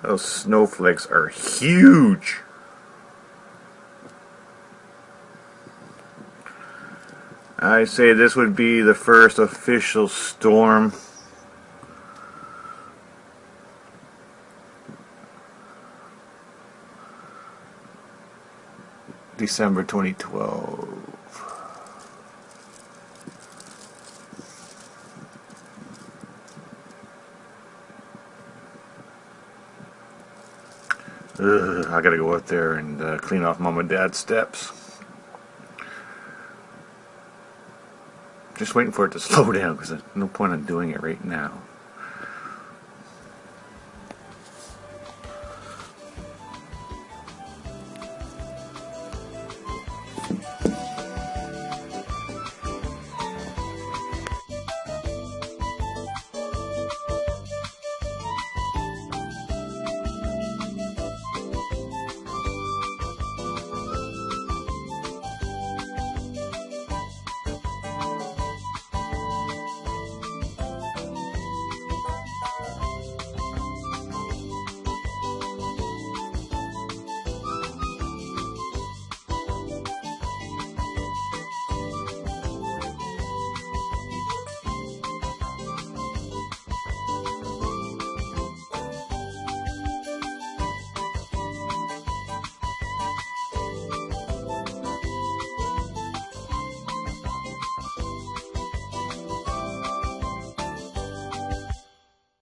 Those snowflakes are huge. I say this would be the first official storm. December 2012. I gotta go out there and clean off Mom and Dad's steps. Just waiting for it to slow down because there's no point in doing it right now.